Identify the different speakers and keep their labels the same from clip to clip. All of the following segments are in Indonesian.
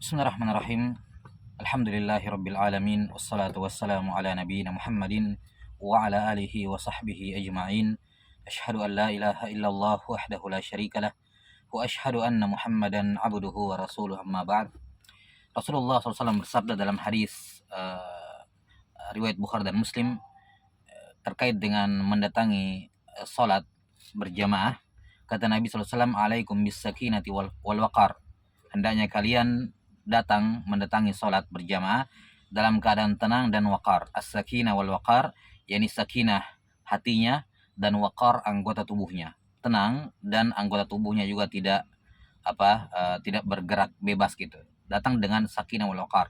Speaker 1: Bismillahirrahmanirrahim. Alhamdulillahirabbil alamin wassalatu wassalamu ala nabiyyina Muhammadin wa ala alihi wa sahbihi ajma'in. Asyhadu an la ilaha illallah wahdahu la syarikalah wa asyhadu anna Muhammadan abduhu wa rasuluh, amma ba'd. Rasulullah SAW bersabda dalam hadis riwayat Bukhari dan Muslim terkait dengan mendatangi salat berjamaah. Kata Nabi SAW, alaikum bis sakinati wal waqar. Hendaknya kalian mendatangi salat berjamaah dalam keadaan tenang dan waqar. As-sakinah wal waqar, yakni sakinah hatinya dan waqar anggota tubuhnya. Tenang dan anggota tubuhnya juga tidak bergerak bebas gitu. Datang dengan sakinah wal waqar.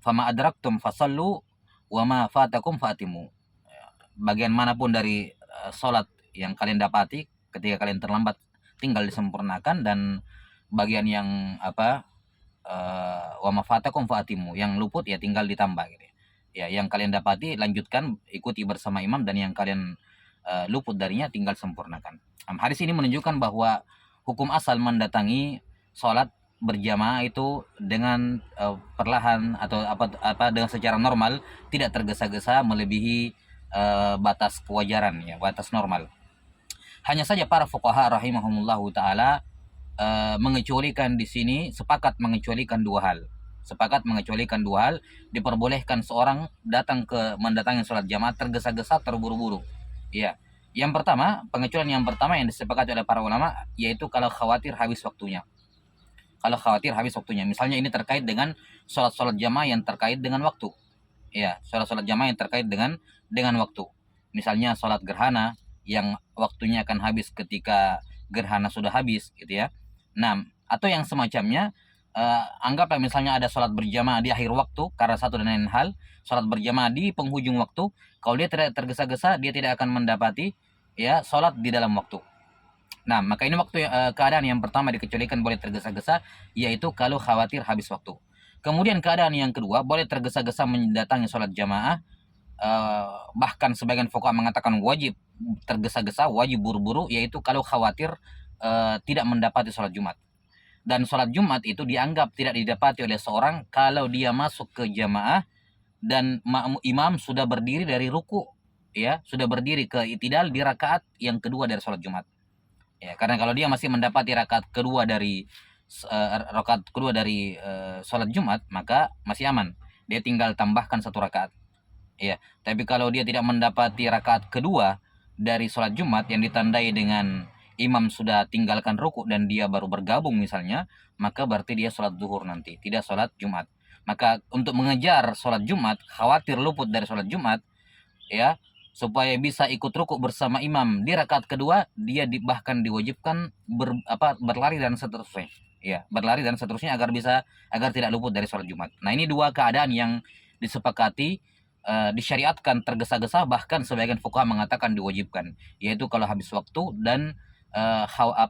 Speaker 1: Fama adraktum fasallu wa ma fatakum fatimu. Bagian manapun dari salat yang kalian dapati, ketika kalian terlambat tinggal disempurnakan, dan bagian yang wa ma fatakum fatimu, yang luput ya tinggal ditambah gitu. Ya, yang kalian dapati lanjutkan, ikuti bersama imam, dan yang kalian luput darinya tinggal sempurnakan. Hadis ini menunjukkan bahwa hukum asal mendatangi salat berjamaah itu dengan perlahan atau dengan secara normal, tidak tergesa-gesa melebihi batas kewajaran, ya, batas normal. Hanya saja para fuqaha rahimahumullahu taala mengecualikan di sini, sepakat mengecualikan dua hal. Diperbolehkan seorang mendatangi sholat jamaah tergesa-gesa, terburu-buru. Ya. Pengecualian yang pertama yang disepakati oleh para ulama, yaitu kalau khawatir habis waktunya. Misalnya ini terkait dengan sholat jamaah yang terkait dengan waktu. Ya, sholat jamaah yang terkait dengan waktu. Misalnya sholat gerhana yang waktunya akan habis ketika gerhana sudah habis, gitu ya. Nah, atau yang semacamnya, anggaplah misalnya ada sholat berjamaah di akhir waktu karena satu dan lain hal, sholat berjamaah di penghujung waktu. Kalau dia tidak tergesa-gesa, dia tidak akan mendapati ya sholat di dalam waktu. Nah, maka ini keadaan yang pertama dikecualikan boleh tergesa-gesa, yaitu kalau khawatir habis waktu. Kemudian keadaan yang kedua, boleh tergesa-gesa mendatangi sholat jamaah, bahkan sebagian fuqaha mengatakan wajib tergesa-gesa, wajib buru-buru, yaitu kalau khawatir tidak mendapati sholat Jumat. Dan sholat Jumat itu dianggap tidak didapati oleh seorang kalau dia masuk ke jamaah dan imam sudah berdiri dari ruku, ya, sudah berdiri ke i'tidal di rakaat yang kedua dari sholat Jumat. Ya, karena kalau dia masih mendapati rakaat kedua dari sholat Jumat, maka masih aman, dia tinggal tambahkan satu rakaat. Ya, tapi kalau dia tidak mendapati rakaat kedua dari sholat Jumat yang ditandai dengan imam sudah tinggalkan ruku dan dia baru bergabung misalnya, maka berarti dia sholat zuhur nanti, tidak sholat Jumat. Maka untuk mengejar sholat Jumat, khawatir luput dari sholat Jumat, ya, supaya bisa ikut ruku bersama imam di rakaat kedua, dia bahkan diwajibkan berlari dan seterusnya. Ya, berlari dan seterusnya agar tidak luput dari sholat Jumat. Nah, ini dua keadaan yang disepakati disyariatkan tergesa-gesa, bahkan sebagian fuqaha mengatakan diwajibkan, yaitu kalau habis waktu dan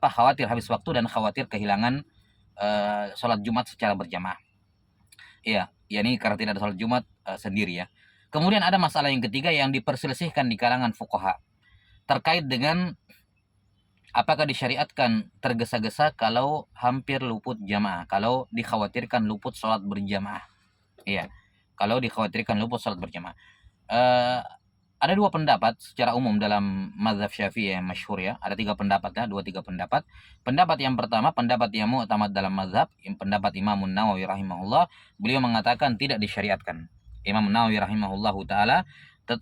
Speaker 1: khawatir habis waktu dan khawatir kehilangan sholat Jumat secara berjamaah. Iya, ini karena tidak ada sholat Jumat sendiri, ya. Kemudian ada masalah yang ketiga yang diperselisihkan di kalangan fuqaha terkait dengan apakah disyariatkan tergesa-gesa kalau hampir luput jamaah, kalau dikhawatirkan luput sholat berjamaah. Iya, kalau dikhawatirkan luput sholat berjamaah. Ada dua pendapat secara umum dalam mazhab Syafi'i yang masyhur, ya. Ada tiga pendapat, ya, tiga pendapat. Pendapat yang pertama, pendapat yang mu'tamad dalam mazhab, pendapat Imam Nawawi rahimahullah, beliau mengatakan tidak disyariatkan. Imam Nawawi rahimahullahu taala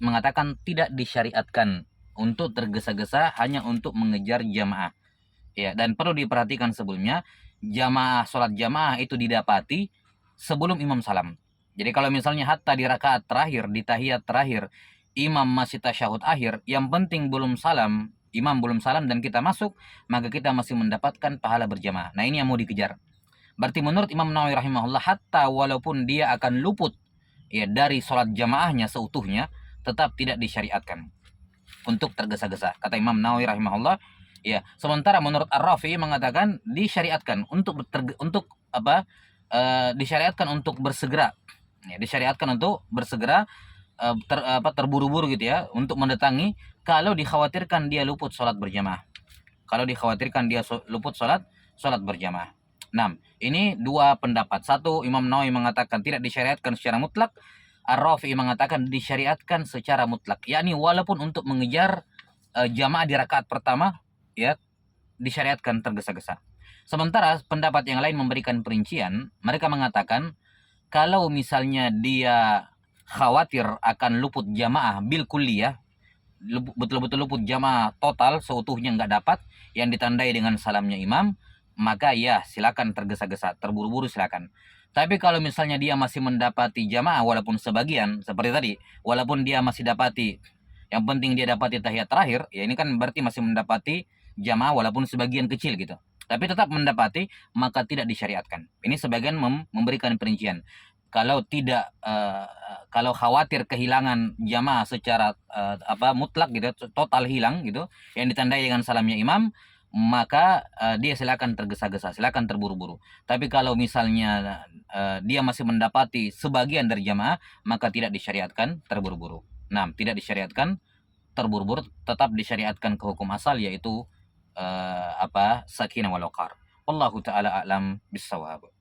Speaker 1: mengatakan tidak disyariatkan untuk tergesa-gesa hanya untuk mengejar jamaah. Ya, dan perlu diperhatikan sebelumnya, sholat jamaah itu didapati sebelum imam salam. Jadi kalau misalnya hatta di rakaat terakhir, di tahiyat terakhir, imam masih tasyahud akhir, yang penting imam belum salam dan kita masuk, maka kita masih mendapatkan pahala berjamaah. Nah, ini yang mau dikejar. Berarti menurut Imam Nawawi rahimahullah, hatta walaupun dia akan luput ya dari sholat jamaahnya seutuhnya, tetap tidak disyariatkan untuk tergesa-gesa, kata Imam Nawawi rahimahullah. Ya, sementara menurut Ar-Rafi'i mengatakan disyariatkan disyariatkan untuk bersegera. Ya, disyariatkan untuk bersegera, terburu-buru gitu, ya, untuk mendatangi kalau dikhawatirkan dia luput sholat berjamaah. Kalau dikhawatirkan dia luput sholat berjamaah. Nah, ini dua pendapat. Satu, Imam Nawawi mengatakan tidak disyariatkan secara mutlak. Ar-Rafi'i mengatakan disyariatkan secara mutlak. Yakni walaupun untuk mengejar jamaah di rakaat pertama, ya, disyariatkan tergesa-gesa. Sementara pendapat yang lain memberikan perincian. Mereka mengatakan kalau misalnya dia khawatir akan luput jamaah bil kulliyah, betul-betul luput jamaah total seutuhnya nggak dapat, yang ditandai dengan salamnya imam, maka ya silakan tergesa-gesa, terburu-buru silakan. Tapi kalau misalnya dia masih mendapati jamaah walaupun sebagian, seperti tadi, walaupun dia masih dapati, yang penting dia dapati tahiyat terakhir, ya ini kan berarti masih mendapati jamaah walaupun sebagian kecil gitu. Tapi tetap mendapati, maka tidak disyariatkan. Ini sebagian memberikan perincian. Kalau tidak, kalau khawatir kehilangan jamaah secara mutlak gitu, total hilang gitu, yang ditandai dengan salamnya imam, maka dia silakan tergesa-gesa, silakan terburu-buru. Tapi kalau misalnya dia masih mendapati sebagian dari jamaah, maka tidak disyariatkan terburu-buru. Nah, tidak disyariatkan terburu-buru, tetap disyariatkan ke hukum asal, yaitu sakinah wal waqar. Wallahu taala a'lam bissawab.